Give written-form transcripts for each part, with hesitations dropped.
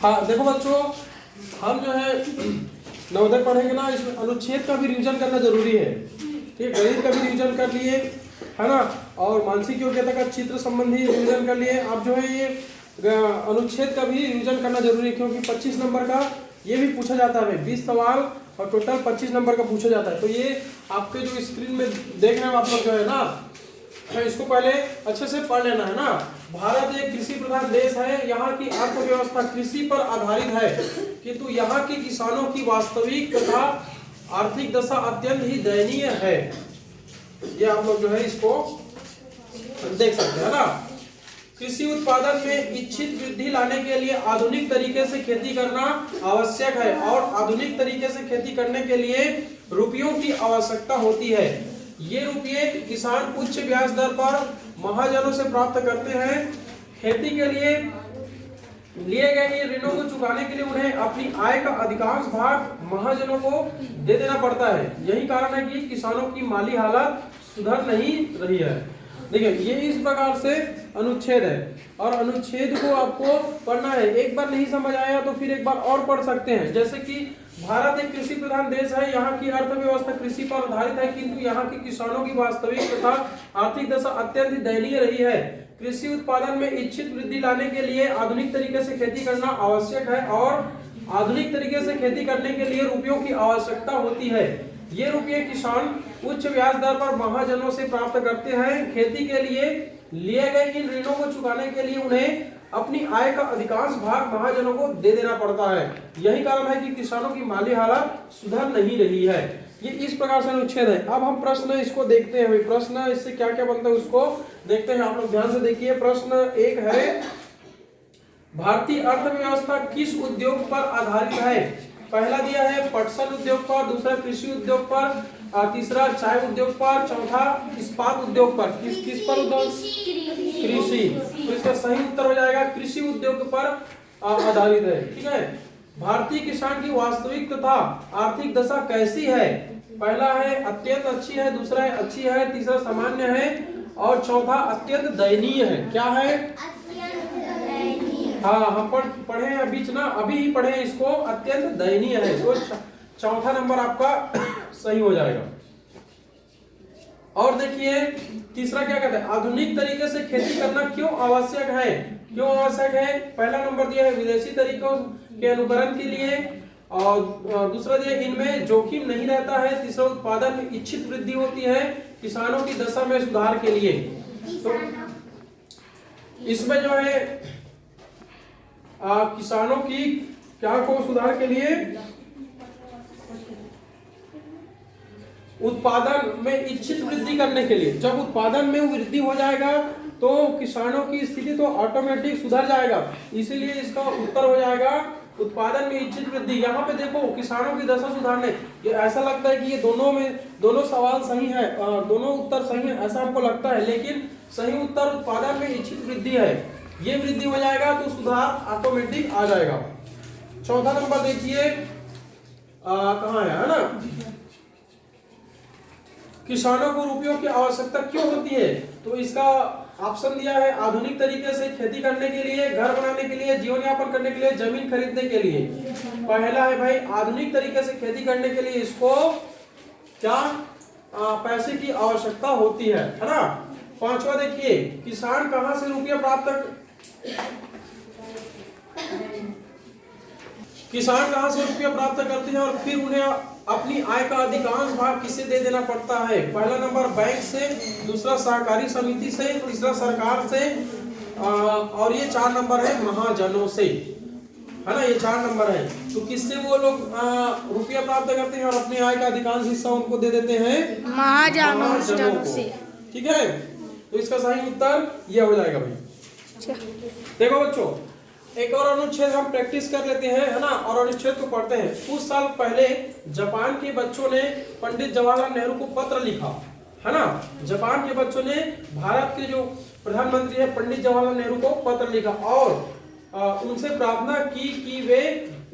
हाँ देखो बच्चों, हम जो है नवोदय पढ़ेंगे ना, इसमें अनुच्छेद का भी रिवीजन करना जरूरी है। ठीक है, गणित का भी रिवीजन कर लिए है ना, और मानसिक योग्यता का चित्र संबंधी रिवीजन कर लिए। आप जो है ये अनुच्छेद का भी रिवीजन करना जरूरी है, क्योंकि 25 नंबर का ये भी पूछा जाता है। 20 सवाल और टोटल 25 नंबर का पूछा जाता है। तो ये आपके जो स्क्रीन में देख रहे हैं आप लोग जो है ना, इसको पहले अच्छे से पढ़ लेना है ना। भारत एक कृषि प्रधान देश है, यहाँ की अर्थव्यवस्था कृषि पर आधारित है, किंतु यहाँ के किसानों की वास्तविक तथा आर्थिक दशा अत्यंत ही दयनीय है। ये आप लोग जो है इसको देख सकते हैं ना। कृषि उत्पादन में इच्छित वृद्धि लाने के लिए आधुनिक तरीके से खेती करना आवश्यक है, और आधुनिक तरीके से खेती करने के लिए रुपयों की आवश्यकता होती है। ये रुपये किसान उच्च ब्याज दर पर महाजनों से प्राप्त करते हैं। खेती के लिए लिए गए ऋणों को चुकाने के लिए उन्हें अपनी आय का अधिकांश भाग महाजनों को दे देना पड़ता है। यही कारण है कि किसानों की माली हालत सुधर नहीं रही है। देखिए, ये इस प्रकार से अनुच्छेद है, और अनुच्छेद को आपको पढ़ना है। एक बार नहीं समझ आया तो फिर एक बार और पढ़ सकते हैं। जैसे कि भारत एक कृषि प्रधान देश है, यहाँ की अर्थव्यवस्था कृषि पर आधारित है, किंतु यहाँ के किसानों की वास्तविक तथा आर्थिक दशा अत्यंत दयनीय रही है। कृषि उत्पादन में इच्छित वृद्धि लाने के लिए आधुनिक तरीके से खेती करना आवश्यक है, और आधुनिक तरीके से खेती करने के लिए रुपयों की आवश्यकता होती है। ये रुपये किसान उच्च ब्याज दर पर महाजनों से प्राप्त करते हैं। खेती के लिए लिए गए इन ऋणों को चुकाने के लिए उन्हें अपनी आय का अधिकांश भाग महाजनों को दे देना पड़ता है। यही कारण है कि किसानों की माली हालत सुधर नहीं रही है। ये इस प्रकार से अनुच्छेद है। अब हम प्रश्न इसको देखते हैं। प्रश्न इससे क्या क्या बनता है उसको देखते हैं। आप लोग ध्यान से देखिए। प्रश्न एक है, भारतीय अर्थव्यवस्था किस उद्योग पर आधारित है? पहला दिया है पटसन उद्योग पर, दूसरा कृषि उद्योग पर, तीसरा चाय उद्योग पर, चौथा इस्पात उद्योग पर। किस पर उद्योग? कृषि। तो इसका सही उत्तर हो जाएगा कृषि उद्योग पर आधारित है। ठीक है। भारतीय किसान की वास्तविक तथा आर्थिक दशा कैसी है? पहला है अत्यंत अच्छी है, दूसरा है अच्छी है, तीसरा सामान्य है, और चौथा अत्यंत दयनीय है। क्या है? हाँ, हम पढ़े हैं बीच ना, अभी ही पढ़े हैं इसको। अत्यंत दयनीय है, तो चौथा नंबर आपका सही हो जाएगा। और देखिए तीसरा क्या कहते हैं, आधुनिक तरीके से खेती करना क्यों आवश्यक है? क्यों आवश्यक है? पहला नंबर दिया है विदेशी तरीकों के अनुकरण के लिए, और दूसरा दिया इनमें जोखिम नहीं रहता है, तीसरा उत्पादन में इच्छित वृद्धि होती है, किसानों की दशा में सुधार के लिए। तो इसमें जो है किसानों की क्या को सुधार के लिए, उत्पादन में इच्छित वृद्धि करने के लिए। जब उत्पादन में वृद्धि हो जाएगा तो किसानों की स्थिति तो ऑटोमेटिक सुधर जाएगा, इसीलिए इसका उत्तर हो जाएगा उत्पादन में इच्छित वृद्धि। यहाँ पे देखो किसानों की दशा सुधारने, ये ऐसा लगता है कि ये दोनों सवाल सही है, दोनों उत्तर सही है ऐसा हमको लगता है, लेकिन सही उत्तर उत्पादन में इच्छित वृद्धि है। ये वृद्धि हो जाएगा तो सुधार ऑटोमेटिक आ जाएगा। चौथा नंबर देखिए कहाँ है ना, किसानों को रुपयों की आवश्यकता क्यों होती है? तो इसका ऑप्शन दिया है आधुनिक तरीके से खेती करने के लिए, घर बनाने के लिए, जीवन यापन करने के लिए, जमीन खरीदने के लिए। पहला है भाई आधुनिक तरीके से खेती करने के लिए इसको क्या पैसे की आवश्यकता होती है ना। पांचवा देखिए, किसान कहां से रुपया प्राप्त करते हैं और फिर उन्हें अपनी आय का अधिकांश भाग किसे दे देना पड़ता है? पहला नंबर बैंक से, दूसरा सहकारी समिति से, तीसरा सरकार से, और ये 4 नंबर है महाजनों से, है ना। ये 4 नंबर है। तो किससे वो लोग रुपया प्राप्त करते हैं और अपनी आय का अधिकांश हिस्सा उनको दे देते हैं? महाजनों से। ठीक है, तो इसका सही उत्तर ये हो जाएगा भाई। देखो बच्चों, एक और अनुच्छेद हम प्रैक्टिस कर लेते हैं, है ना, और अनुच्छेद को पढ़ते हैं। कुछ साल पहले जापान के बच्चों ने पंडित जवाहरलाल नेहरू को पत्र लिखा, है ना। जापान के बच्चों ने भारत के जो प्रधानमंत्री है पंडित जवाहरलाल नेहरू को पत्र लिखा और उनसे प्रार्थना की कि वे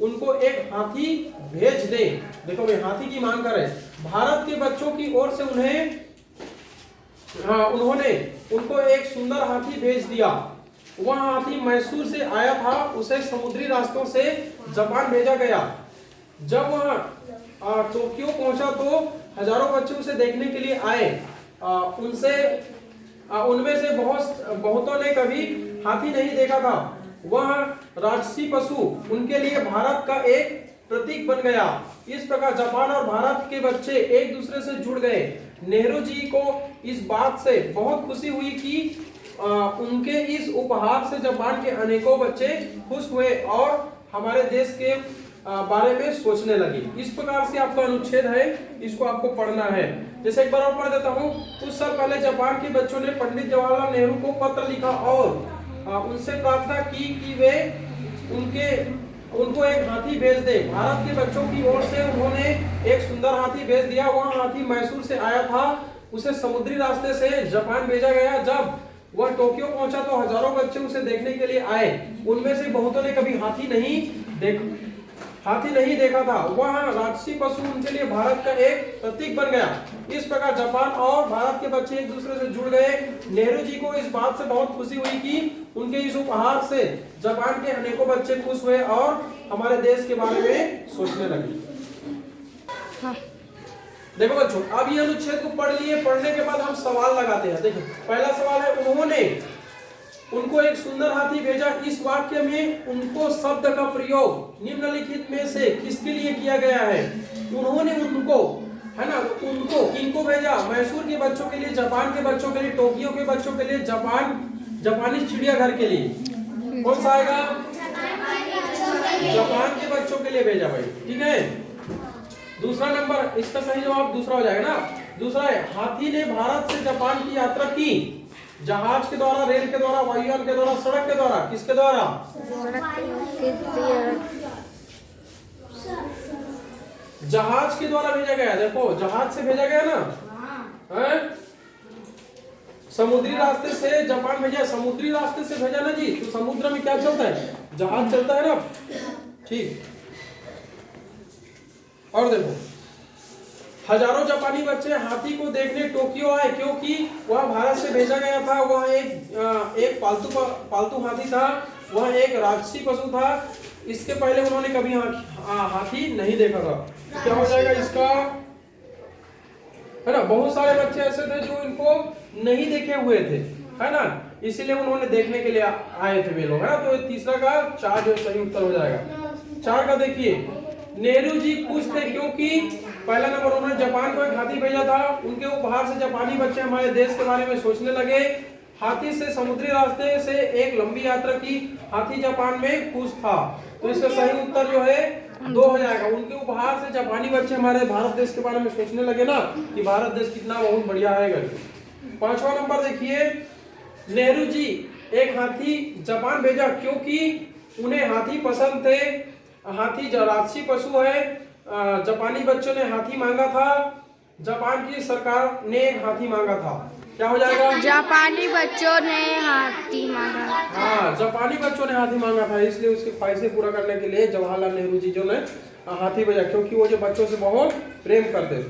उनको एक हाथी भेज दें। देखो वे हाथी की मांग कर रहे हैं। भारत के बच्चों की ओर से उन्होंने उनको एक सुंदर हाथी भेज दिया। वह हाथी मैसूर से आया था, उसे समुद्री रास्तों से जापान भेजा गया। जब वह टोक्यो पहुंचा तो हजारों बच्चे उसे देखने के लिए आए। उनमें से बहुतों ने कभी हाथी नहीं देखा था। वह राजसी पशु उनके लिए भारत का एक प्रतीक बन गया। इस प्रकार जापान और भारत के बच्चे एक दूसरे से जुड़ गए। नेहरू जी को इस बात से बहुत खुशी हुई कि उनके इस उपहार से जापान के अनेकों बच्चे खुश हुए और हमारे देश के बारे में सोचने लगे। इस प्रकार से आपका अनुच्छेद है, इसको आपको पढ़ना है। जैसे एक बार और पढ़ देता हूँ। कुछ साल पहले जापान के बच्चों ने पंडित जवाहरलाल नेहरू को पत्र लिखा और उनसे प्रार्थना की कि वे उनको एक हाथी भेज दे। भारत के बच्चों की ओर से उन्होंने एक सुंदर हाथी भेज दिया। वह हाथी मैसूर से आया था, उसे समुद्री रास्ते से जापान भेजा गया। जब वह टोक्यो पहुंचा तो हजारों बच्चे उसे देखने के लिए आए। उनमें से बहुतों ने कभी हाथी नहीं देखा था। वह राजसी पशु उनके लिए भारत का एक प्रतीक बन गया। इस प्रकार जापान और भारत के बच्चे एक दूसरे से जुड़ गए। नेहरू जी को इस बात से बहुत खुशी हुई कि उनके इस उपहार से जापान के अनेकों बच्चे खुश हुए और हमारे देश के बारे में सोचने लगे। हाँ। देखो बच्चों, अब ये अनुच्छेद को पढ़ लिए। पढ़ने के बाद हम सवाल लगाते हैं। देखो पहला सवाल है, उन्होंने उनको एक सुंदर हाथी भेजा। इस वाक्य में उनको शब्द का प्रयोग निम्नलिखित में से किसके लिए किया गया है? उन्होंने उनको, है ना, उनको किनको भेजा? मैसूर के बच्चों के लिए, जापान के बच्चों के लिए, टोक्यो के बच्चों के लिए, जापानी चिड़ियाघर के लिए। कौन सा आएगा? जापान के बच्चों के लिए भेजा भाई, ठीक है। दूसरा नंबर, इसका सही जवाब दूसरा हो जाएगा ना। दूसरा है, हाथी ने भारत से जापान की यात्रा की जहाज के द्वारा, रेल के द्वारा, वायुयान के द्वारा, सड़क के द्वारा। किसके द्वारा? जहाज के द्वारा भेजा गया। देखो जहाज से भेजा गया ना, है? समुद्री रास्ते से जापान भेजा। समुद्री रास्ते से भेजा ना जी, तो समुद्र में क्या चलता है? जहाज चलता है ना, ठीक। और देखो, हजारों जापानी बच्चे हाथी को देखने टोक्यो आए क्योंकि वह भारत से भेजा गया था। वह एक पालतू हाथी था। वह एक राजसी पशु था। इसके पहले उन्होंने कभी हाथी नहीं देखा था। क्या हो जाएगा इसका? है ना, बहुत सारे बच्चे ऐसे थे जो इनको नहीं देखे हुए थे, है ना, इसीलिए उन्होंने देखने के लिए आए थे वे लोग, है ना। तो तीसरा का 4 जो सही उत्तर हो जाएगा। 4 का देखिए, नेहरू जी खुश थे क्योंकि पहला नंबर, उन्होंने जापान को एक हाथी भेजा था। उनके उपहार से जापानी बच्चे हमारे देश के बारे में सोचने लगे। हाथी से समुद्री रास्ते से एक लंबी यात्रा की। हाथी जापान में खुश था। तो इसका सही उत्तर जो है 2 हो जाएगा। उनके उपहार से जापानी बच्चे हमारे भारत देश के बारे में सोचने लगे ना कि भारत देश कितना बहुत बढ़िया है। 5वां नंबर देखिए, नेहरू जी एक हाथी जापान भेजा क्योंकि उन्हें हाथी पसंद थे। हाथी राजसी पशु है। जापानी बच्चों ने हाथी मांगा था। जापान की सरकार ने एक हाथी मांगा था। क्या हो जाएगा? जापानी बच्चों ने हाथी मांगा। हाँ, जापानी बच्चों ने हाथी मांगा था, इसलिए उसकी ख्वाहिशें पूरा करने के लिए जवाहरलाल नेहरू जी जो ने हाथी भेजा, क्योंकि वो जो बच्चों से बहुत प्रेम करते थे।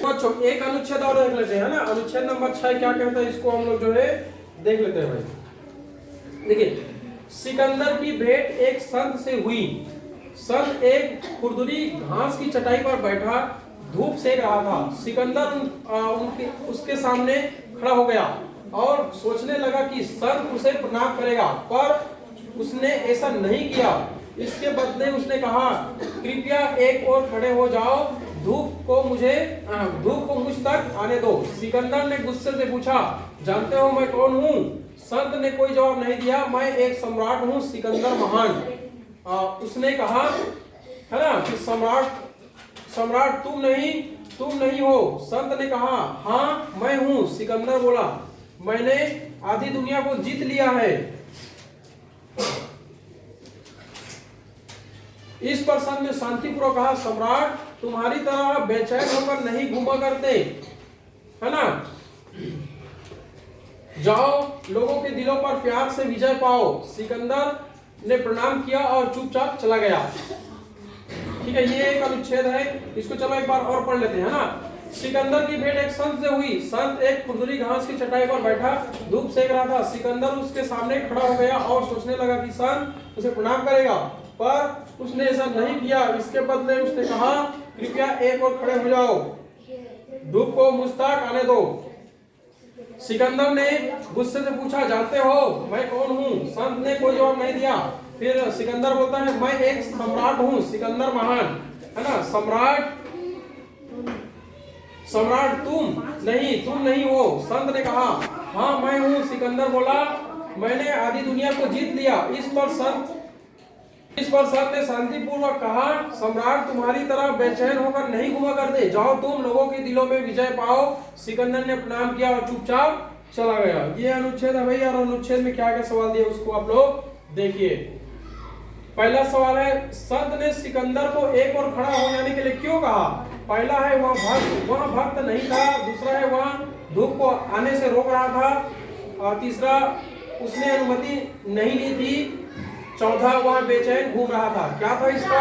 बच्चों एक अनुच्छेद और देख लेते हैं ना। अनुच्छेद नंबर 6 क्या कहता है, इसको हम लोग जो है देख लेते हैं भाई। देखिए, सिकंदर की भेंट एक संत से हुई। संत एक खुरदुरी घास की चटाई पर बैठा धूप सेक रहा था। सिकंदर उसके सामने खड़ा हो गया और सोचने लगा कि संत उसे प्रणाम करेगा, पर उसने ऐसा नहीं किया। इसके बदले उसने कहा, कृपया एक और खड़े हो जाओ, धूप को मुझ तक आने दो। सिकंदर ने गुस्से से पूछा, जानते हो मैं कौन हूँ? संत ने कोई जवाब नहीं दिया। मैं एक सम्राट हूँ, सिकंदर महान। उसने कहा, है ना, कि सम्राट तुम नहीं हो। संत ने कहा, हाँ मैं हूँ। सिकंदर बोला, मैंने आधी दुनिया को जीत लिया है। इस पर संत ने शांतिपूर्वक कहा, सम्राट तुम्हारी तरह बेचैन होकर नहीं घूमा करते, है ना। जाओ, लोगों के दिलों पर प्यार से विजय पाओ। सिकंदर ने प्रणाम किया और चुपचाप चला गया। ठीक है, ये एक अनुच्छेद है। इसको चलो एक बार और पढ़ लेते हैं, है ना। सिकंदर की भेंट एक संत से हुई। संत एक खुरदुरी घास की चटाई पर बैठा धूप सेक रहा था। सिकंदर उसके सामने खड़ा हो गया और सोचने लगा कि संत उसे प्रणाम करेगा, पर उसने ऐसा नहीं किया। इसके बदले उसने कहा, कृपया एक और खड़े हो जाओ, धूप को मुझ तक आने दो। सिकंदर ने गुस्से से पूछा, जानते हो मैं कौन हूँ? संत ने कोई जवाब नहीं दिया। फिर सिकंदर बोलता है, मैं एक सम्राट हूँ, सिकंदर महान, है ना। सम्राट तुम नहीं हो। संत ने कहा, हाँ मैं हूँ। सिकंदर बोला, मैंने आधी दुनिया को जीत लिया। इस पर संत ने शांतिपूर्वक कहा, सम्राट तुम्हारी तरह बेचैन होकर नहीं घुमा करते, जाओ तुम लोगों के दिलों में विजय पाओ। सिकंदर ने प्रणाम किया और चुपचाप चला गया। ये अनुच्छेद है भाई, और अनुच्छेद में क्या क्या सवाल दिया उसको आप लोग देखिए। पहला सवाल है, संत ने सिकंदर को एक और खड़ा हो जाने के लिए क्यों कहा? पहला है वह भक्त नहीं था। दूसरा है वह धूप को आने से रोक रहा था। और तीसरा, उसने अनुमति नहीं ली थी। चौथा, वह बेचैन घूम रहा था। क्या था इसका?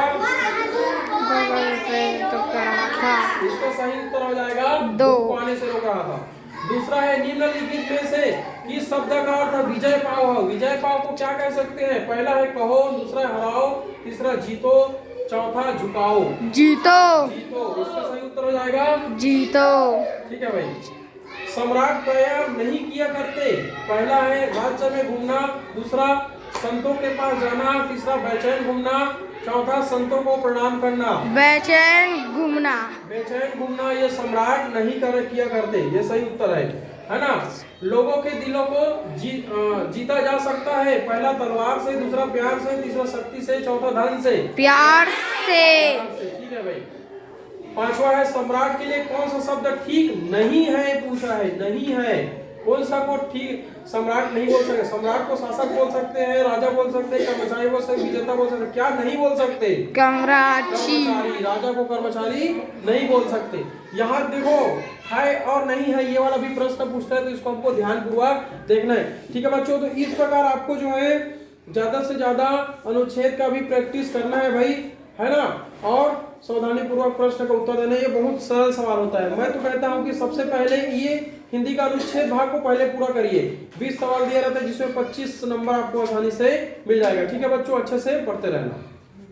इसका सही उत्तर हो जाएगा धूप को आने से रोक रहा था। दूसरा है, निम्नलिखित में से किस शब्द का अर्थ विजय पाओ है? विजय पाओ को क्या कह सकते हैं? पहला है कहो, दूसरा है हराओ, तीसरा जीतो, चौथा झुकाओ। जीतो। इसका सही उत्तर हो जाएगा जीतो। ठीक है भाई। सम्राट व्यायाम नहीं किया करते। पहला है राज्य में घूमना, दूसरा संतों के पास जाना, तीसरा बेचैन घूमना, चौथा संतों को प्रणाम करना। बेचैन घूमना ये सम्राट नहीं किया करते, ये सही उत्तर है ना। लोगों के दिलों को जीता जा सकता है। पहला तलवार से, दूसरा प्यार से, तीसरा शक्ति से, चौथा धन से। प्यार से। ठीक है भाई। पांचवा है, सम्राट के लिए कौन सा शब्द ठीक नहीं है? पूछा है, नहीं है। कौन सा को ठीक सम्राट नहीं बोल सकते? सम्राट को शासक बोल सकते हैं, राजा बोल सकते हैं, कर्मचारी बोल सकते हैं, विजेता बोल सकते हैं। क्या नहीं बोल सकते? कर्मचारी। राजा को कर्मचारी नहीं बोल सकते। यहाँ देखो, है और नहीं है, ये वाला भी प्रश्न पूछता है, तो इसको हमको ध्यानपूर्वक देखना है। ठीक है बच्चों, तो इस प्रकार आपको जो है ज्यादा से ज्यादा अनुच्छेद का भी प्रैक्टिस करना है भाई, है ना। और सावधानी पूर्वक प्रश्न का उत्तर देना, ये बहुत सरल सवाल होता है। मैं तो कहता हूँ कि सबसे पहले ये हिंदी का अनुच्छेद भाग को पहले पूरा करिए। 20 सवाल दिया रहता है जिसमें 25 नंबर आपको आसानी से मिल जाएगा। ठीक है बच्चों, अच्छे से पढ़ते रहना।